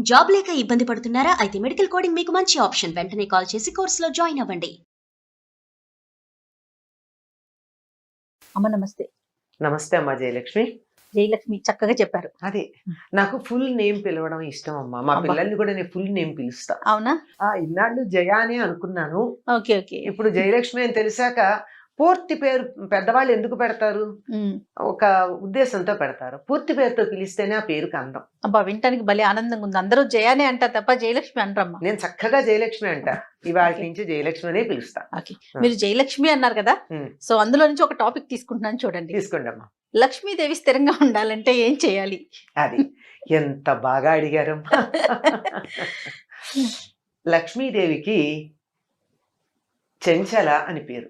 Job లేక ఇబ్బంది పడుతున్నారా? అయితే మెడికల్ కోడింగ్ మీకు మంచి ఆప్షన్. వెంటనే కాల్ చేసి కోర్సులో జాయిన్ అవ్వండి. అమ్మ నమస్తే. నమస్తే అమ్మా జయలక్ష్మి. జయలక్ష్మి చక్కగా చెప్పారు. అదే నాకు ఫుల్ నేమ్ పిలవడం ఇష్టం అమ్మా. మా అబ్బా. పిల్లల్ని కూడా నేను ఫుల్ నేమ్ పిలుస్తా. అవునా? ఇన్నాళ్ళు జయ అనే అనుకున్నాను. Okay okay. ఇప్పుడు జయలక్ష్మి అని తెలిసాక పూర్తి పేరు పెద్దవాళ్ళు ఎందుకు పెడతారు? ఒక ఉద్దేశంతో పెడతారు. పూర్తి పేరుతో పిలిస్తేనే ఆ పేరుకి అందం. అబ్బా వింటానికి భలే ఆనందంగా ఉంది. అందరూ జయానే అంటారు తప్ప జయలక్ష్మి అంటారమ్మా. నేను చక్కగా జయలక్ష్మి అంట. ఇవాళ నుంచి జయలక్ష్మి అనే పిలుస్తా. ఓకే. మీరు జయలక్ష్మి అన్నారు కదా, ఉమ్, సో అందులో నుంచి ఒక టాపిక్ తీసుకుంటున్నాను చూడండి. తీసుకోండి అమ్మా. లక్ష్మీదేవి స్థిరంగా ఉండాలంటే ఏం చేయాలి? అది ఎంత బాగా అడిగారమ్మా. లక్ష్మీదేవికి చెంచల అని పేరు.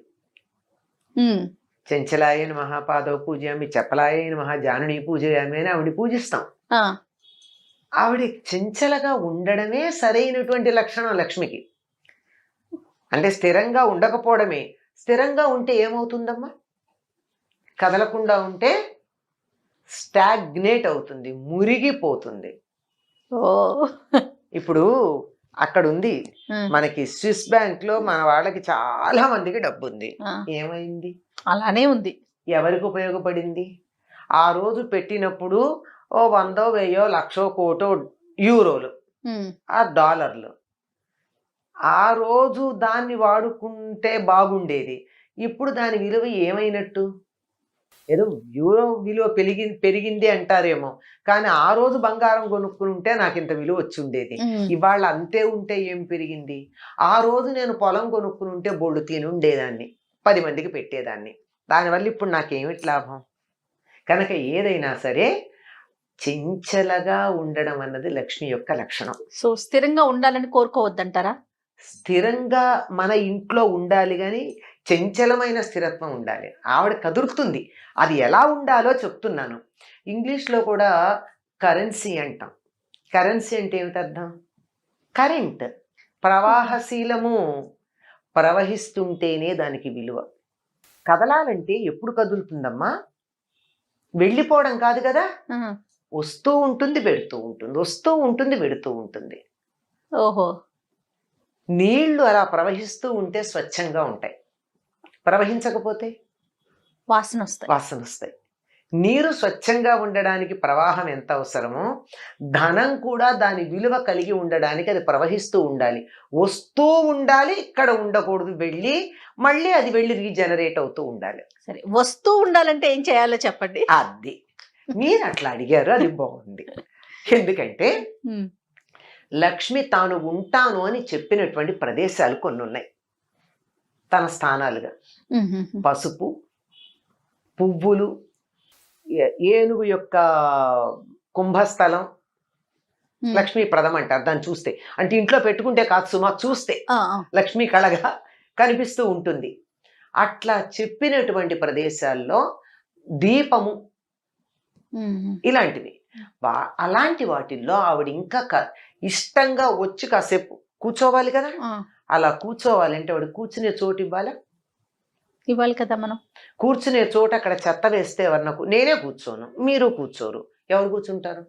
చెంచలాయ నమః పాదవ పూజయామి, చపలాయ నమః జానుని పూజయామి అని ఆవిడ పూజిస్తాం. ఆవిడ చెంచలగా ఉండడమే సరైనటువంటి లక్షణం లక్ష్మికి. అంటే స్థిరంగా ఉండకపోవడమే. స్థిరంగా ఉంటే ఏమవుతుందమ్మా? కదలకుండా ఉంటే స్టాగ్నేట్ అవుతుంది, మురిగిపోతుంది. ఇప్పుడు అక్కడ ఉంది మనకి స్విస్ బ్యాంక్ లో మన వాళ్ళకి చాలా మందికి డబ్బు ఉంది. ఏమైంది? అలానే ఉంది. ఎవరికి ఉపయోగపడింది? ఆ రోజు పెట్టినప్పుడు ఓ 100, 1000, 1,00,000, కోటో యూరోలు, ఆ డాలర్లు. ఆ రోజు దాన్ని వాడుకుంటే బాగుండేది. ఇప్పుడు దాని విలువ ఏమైనట్టు? ఏదో యూరో విలువ పెరిగింది అంటారేమో, కానీ ఆ రోజు బంగారం కొనుక్కుని ఉంటే నాకు ఇంత విలువ వచ్చి ఉండేది. ఇవాళ అంతే ఉంటే ఏం పెరిగింది? ఆ రోజు నేను పొలం కొనుక్కుని ఉంటే బొళ్ళు తిని ఉండేదాన్ని, 10 మందికి పెట్టేదాన్ని. దానివల్ల ఇప్పుడు నాకేమిటి లాభం? కనుక ఏదైనా సరే చెంచలగా ఉండడం అన్నది లక్ష్మి యొక్క లక్షణం. సో స్థిరంగా ఉండాలని కోరుకోవద్దంటారా? స్థిరంగా మన ఇంట్లో ఉండాలి, కానీ చంచలమైన స్థిరత్వం ఉండాలి. ఆవిడ కదురుతుంది. అది ఎలా ఉండాలో చెప్తున్నాను. ఇంగ్లీష్లో కూడా కరెన్సీ అంటాం. కరెన్సీ అంటే ఏమిటి అర్థం? కరెంట్, ప్రవాహశీలము. ప్రవహిస్తుంటేనే దానికి విలువ. కదలాలంటే ఎప్పుడు కదులుతుందమ్మా? వెళ్ళిపోవడం కాదు కదా, వస్తూ ఉంటుంది, పెడుతూ ఉంటుంది, వస్తూ ఉంటుంది, పెడుతూ ఉంటుంది. ఓహో. నీళ్లు అలా ప్రవహిస్తూ ఉంటే స్వచ్ఛంగా ఉంటాయి, ప్రవహించకపోతే వాసన వస్తాయి. నీరు స్వచ్ఛంగా ఉండడానికి ప్రవాహం ఎంత అవసరమో, ధనం కూడా దాని విలువ కలిగి ఉండడానికి అది ప్రవహిస్తూ ఉండాలి, వస్తూ ఉండాలి. ఇక్కడ ఉండకూడదు, మళ్ళీ అది వెళ్ళి రీజనరేట్ అవుతూ ఉండాలి. సరే, వస్తూ ఉండాలంటే ఏం చేయాలో చెప్పండి. అది మీరు అట్లా అడిగారు, అది బాగుంది. ఎందుకంటే లక్ష్మి తాను ఉంటాను అని చెప్పినటువంటి ప్రదేశాలు కొన్ని ఉన్నాయి తన స్థానాలుగా. పసుపు, పువ్వులు, ఏనుగు యొక్క కుంభస్థలం లక్ష్మీప్రదం అంటారు దాన్ని చూస్తే. అంటే ఇంట్లో పెట్టుకుంటే కాదు సుమా, చూస్తే లక్ష్మీ కళగా కనిపిస్తూ ఉంటుంది. అట్లా చెప్పినటువంటి ప్రదేశాల్లో దీపము ఇలాంటివి, అలాంటి వాటిల్లో ఆవిడ ఇంకా ఇష్టంగా వచ్చి కాసేపు కూర్చోవాలి కదా. అలా కూర్చోవాలంటే ఆవిడ కూర్చునే చోటు ఇవ్వాలి కదా. మనం కూర్చునే చోట అక్కడ చెత్త వేస్తే ఎవరినకు, నేనే కూర్చోను, మీరు కూర్చోరు, ఎవరు కూర్చుంటారు?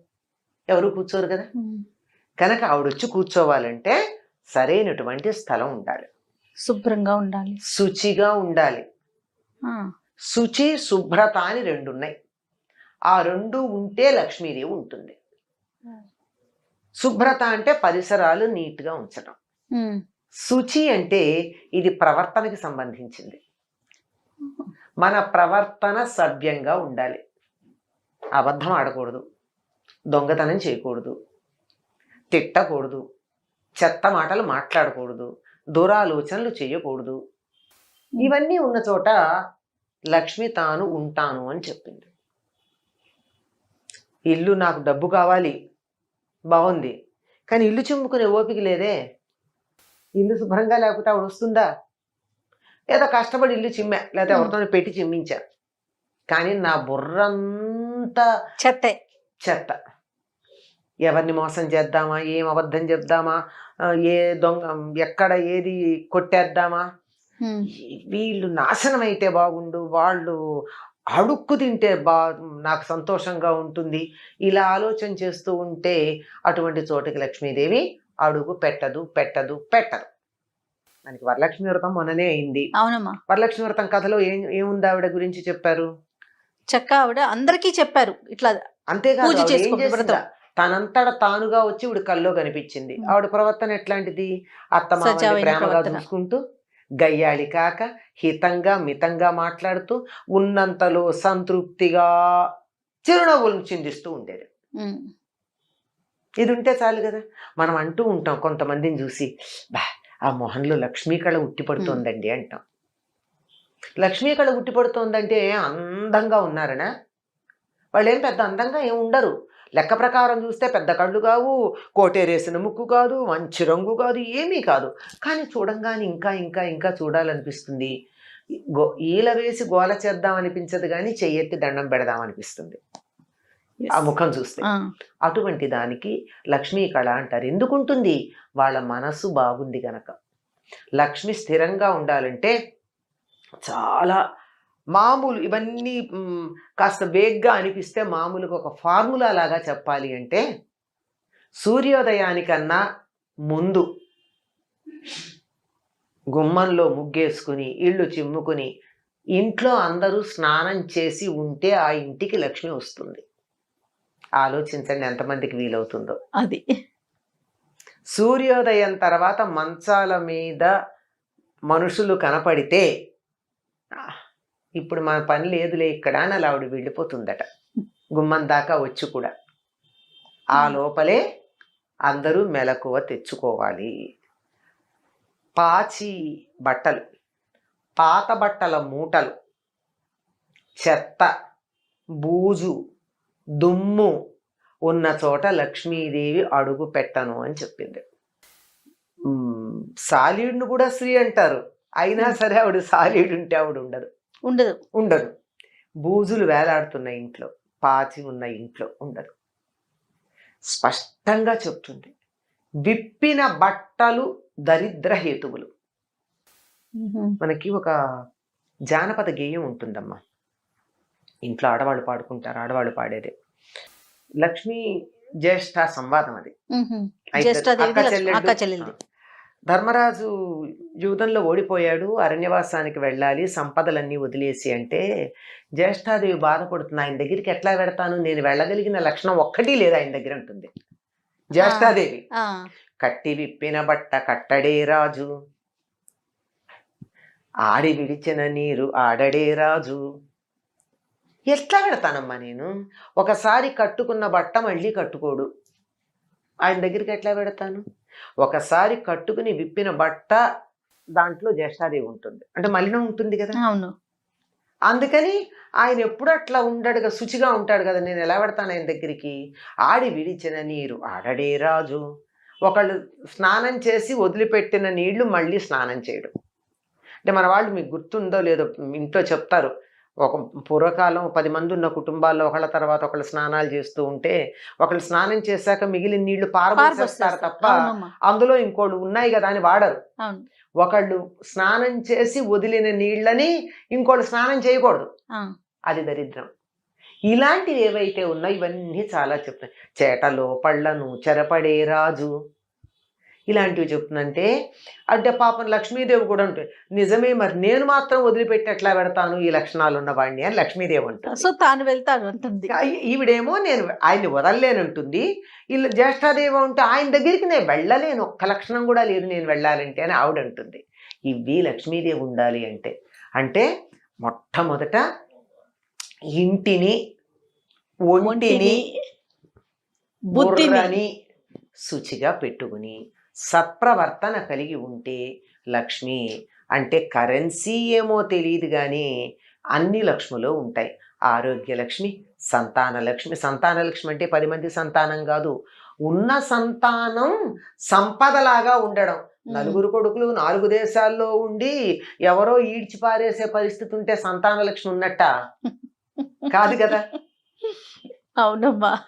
ఎవరు కూర్చోరు కదా. కనుక ఆవిడ వచ్చి కూర్చోవాలంటే సరైనటువంటి స్థలం ఉండాలి, శుభ్రంగా ఉండాలి, శుచిగా ఉండాలి. శుచి, శుభ్రత అని 2 ఉన్నాయి. ఆ 2 ఉంటే లక్ష్మీదేవి ఉంటుంది. శుభ్రత అంటే పరిసరాలు నీట్గా ఉంచడం. శుచి అంటే ఇది ప్రవర్తనకి సంబంధించింది. మన ప్రవర్తన సవ్యంగా ఉండాలి. అబద్ధం ఆడకూడదు, దొంగతనం చేయకూడదు, తిట్టకూడదు, చెత్త మాటలు మాట్లాడకూడదు, దురాలోచనలు చేయకూడదు. ఇవన్నీ ఉన్న చోట లక్ష్మి తాను ఉంటాను అని చెప్పింది. ఇల్లు నాకు డబ్బు కావాలి, బాగుంది, కానీ ఇల్లు చిమ్ముకునే ఓపిక లేదే. ఇల్లు శుభ్రంగా లేకపోతే ఆవిడ వస్తుందా? ఏదో కష్టపడి ఇల్లు చిమ్మా, లేకపోతే ఎవరితో పెట్టి చిమ్మించా, కానీ నా బుర్రంతా చెత్త. ఎవరిని మోసం చేద్దామా, ఏం అబద్ధం చెప్దామా, ఏ దొంగ ఎక్కడ ఏది కొట్టేద్దామా, వీళ్ళు నాశనం అయితే బాగుండు, వాళ్ళు అడుక్కు తింటే నాకు సంతోషంగా ఉంటుంది, ఇలా ఆలోచన చేస్తూ ఉంటే అటువంటి చోటుకి లక్ష్మీదేవి అడుగు పెట్టదు పెట్టదు పెట్టదు. మనకి వరలక్ష్మి వ్రతం మొన్ననే అయింది. అవునమ్మా. వరలక్ష్మి వ్రతం కథలో ఏముంది ఆవిడ గురించి చెప్పారు? చక్క ఆవిడ అందరికీ చెప్పారు ఇట్లా అంతేకాదు, పూజ ఆవిడ ఏం చేసుకోండి చేసిందా? వ్రతం. తనంతట తానుగా వచ్చి ఇవిడ కల్లో కనిపించింది. ఆవిడ ప్రవర్తన ఎట్లాంటిది? అత్తమామని సజావైన ప్రేమగా ప్రవర్తన. చూసుకుంటూ, గయ్యాళి కాక హితంగా మితంగా మాట్లాడుతూ, ఉన్నంతలో సంతృప్తిగా చిరునవ్వులను చిందిస్తూ ఉండేది. ఇది ఉంటే చాలు కదా. మనం అంటూ ఉంటాం కొంతమందిని చూసి, బా ఆ మొహంలో లక్ష్మీ కళ ఉట్టిపడుతోందండి అంటాం. లక్ష్మీ కళ ఉట్టిపడుతోందంటే అందంగా ఉన్నారనా? వాళ్ళు ఏం పెద్ద అందంగా ఏం ఉండరు. లెక్క ప్రకారం చూస్తే పెద్ద కళ్ళు కావు, కోటేరేసిన ముక్కు కాదు, మంచి రంగు కాదు, ఏమీ కాదు. కానీ చూడంగానే ఇంకా ఇంకా ఇంకా చూడాలనిపిస్తుంది. ఈల వేసి గోల చేద్దాం అనిపించదు, కానీ చెయ్యెత్తి దండం పెడదాం అనిపిస్తుంది ఆ ముఖం చూస్తే. అటువంటి దానికి లక్ష్మీ కళ అంటారు. ఎందుకుంటుంది? వాళ్ళ మనసు బాగుంది గనక. లక్ష్మి స్థిరంగా ఉండాలంటే చాలా మామూలు ఇవన్నీ కాస్త వేగ్గా అనిపిస్తే మామూలుగా ఒక ఫార్ములా లాగా చెప్పాలి అంటే, సూర్యోదయానికన్నా ముందు గుమ్మంలో ముగ్గేసుకుని ఇళ్ళు చిమ్ముకుని ఇంట్లో అందరూ స్నానం చేసి ఉంటే ఆ ఇంటికి లక్ష్మి వస్తుంది. ఆలోచించండి ఎంతమందికి వీలవుతుందో అది. సూర్యోదయం తర్వాత మంచాల మీద మనుషులు కనపడితే ఇప్పుడు మన పని లేదులే ఇక్కడ అని అలా ఆవిడ వెళ్ళిపోతుందట, గుమ్మం దాకా వచ్చి కూడా. ఆ లోపలే అందరూ మెలకువ తెచ్చుకోవాలి. పాచి బట్టలు, పాత బట్టల మూటలు, చెత్త, బూజు, దుమ్ము ఉన్న చోట లక్ష్మీదేవి అడుగు పెట్టను అని చెప్పింది. సాలీడును కూడా స్త్రీ అంటారు, అయినా సరే ఆవిడ సాలీడు ఉంటే ఆవిడ ఉండదు. బూజులు వేలాడుతున్న ఇంట్లో, పాచి ఉన్న ఇంట్లో ఉండదు. స్పష్టంగా చెప్తుంది. విప్పిన బట్టలు దరిద్ర హేతువులు. మనకి ఒక జానపద గేయం ఉంటుందమ్మా, ఇంట్లో ఆడవాళ్ళు పాడుకుంటారు, ఆడవాళ్ళు పాడేదే. లక్ష్మీ జ్యేష్ఠ సంవాదం అది. ధర్మరాజు యూదంలో ఓడిపోయాడు, అరణ్యవాసానికి వెళ్ళాలి, సంపదలన్నీ వదిలేసి అంటే జ్యేష్ఠాదేవి బాధపడుతుంది. ఆయన దగ్గరికి ఎట్లా వెడతాను, నేను వెళ్ళగలిగిన లక్షణం ఒక్కటి లేదు ఆయన దగ్గర ఉంటుంది జ్యేష్ఠాదేవి. కట్టి విప్పిన బట్ట కట్టడే రాజు, ఆడి విడిచిన నీరు ఆడడే రాజు. ఎట్లా పెడతానమ్మా నేను? ఒకసారి కట్టుకున్న బట్ట మళ్ళీ కట్టుకోడు, ఆయన దగ్గరికి ఎట్లా పెడతాను? ఒకసారి కట్టుకుని విప్పిన బట్ట దాంట్లో జ్యేష్ఠాదేవి ఉంటుంది, అంటే మలినం ఉంటుంది కదా. అవును. అందుకని ఆయన ఎప్పుడు అట్లా ఉండడు, శుచిగా ఉంటాడు కదా, నేను ఎలా పెడతాను ఆయన దగ్గరికి? ఆడి విడిచిన నీరు ఆడడే రాజు. ఒకళ్ళు స్నానం చేసి వదిలిపెట్టిన నీళ్లు మళ్ళీ స్నానం చేయడం. అంటే మన వాళ్ళు, మీకు గుర్తుందో లేదో, ఇంట్లో చెప్తారు, ఒక పూర్వకాలం 10 మంది ఉన్న కుటుంబాల్లో ఒకళ్ళ తర్వాత ఒకళ్ళు స్నానాలు చేస్తూ ఉంటే, ఒకళ్ళు స్నానం చేశాక మిగిలిన నీళ్లు పారబోసేస్తారు తప్ప అందులో ఇంకోళ్ళు ఉన్నాయి కదా అని వాడరు. ఒకళ్ళు స్నానం చేసి వదిలిన నీళ్ళని ఇంకోళ్ళు స్నానం చేయకూడదు, అది దరిద్రం. ఇలాంటివి ఏవైతే ఉన్నాయో ఇవన్నీ చాలా చెప్తాయి. చేటలో పళ్ళను చెరపడే రాజు, ఇలాంటివి చెప్తుందంటే. అంటే పాపం లక్ష్మీదేవి కూడా ఉంటుంది, నిజమే, మరి నేను మాత్రం వదిలిపెట్టి ఎట్లా పెడతాను ఈ లక్షణాలు ఉన్నవాడిని అని లక్ష్మీదేవి ఉంటుంది. సో తాను వెళ్తాను అంటుంది. ఈవిడేమో నేను ఆయన్ని వదలలేనంటుంది. ఇలా జ్యేష్ఠాదేవి ఉంటే ఆయన దగ్గరికి నేను వెళ్ళలేను, ఒక్క లక్షణం కూడా లేదు నేను వెళ్ళాలంటే అని ఆవిడ అంటుంది. ఇవి లక్ష్మీదేవి ఉండాలి అంటే, అంటే మొట్టమొదట ఇంటిని, ఒంటిని, బుద్ధిని శుచిగా పెట్టుకుని సత్ప్రవర్తన కలిగి ఉంటే లక్ష్మి అంటే కరెన్సీ ఏమో తెలియదు కానీ అన్ని లక్ష్ములు ఉంటాయి. ఆరోగ్య లక్ష్మి, సంతాన లక్ష్మి. సంతాన లక్ష్మి అంటే 10 మంది సంతానం కాదు, ఉన్న సంతానం సంపదలాగా ఉండడం. 4 కొడుకులు 4 దేశాల్లో ఉండి ఎవరో ఈడ్చి పారేసే పరిస్థితి ఉంటే సంతాన లక్ష్మి ఉన్నట్ట కాదు కదా. అవునమ్మా.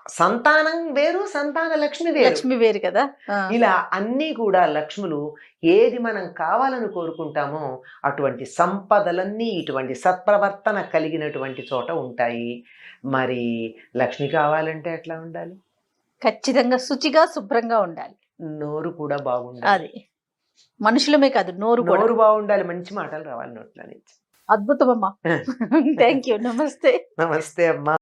సంతానం వేరు, సంతాన లక్ష్మి వేరు. లక్ష్మి వేరు కదా. ఇలా అన్నీ కూడా లక్ష్ములు ఏది మనం కావాలని కోరుకుంటామో అటువంటి సంపదలన్నీ ఇటువంటి సత్ప్రవర్తన కలిగినటువంటి చోట ఉంటాయి. మరి లక్ష్మి కావాలంటే ఎట్లా ఉండాలి? ఖచ్చితంగా శుచిగా శుభ్రంగా ఉండాలి. నోరు కూడా బాగుండాలి. అది మనుషులమే కాదు, నోరు కూడా. నోరు బాగుండాలి, మంచి మాటలు రావాలి నోట్ల నుంచి. అద్భుతం అమ్మా. Thank you. నమస్తే. నమస్తే అమ్మా.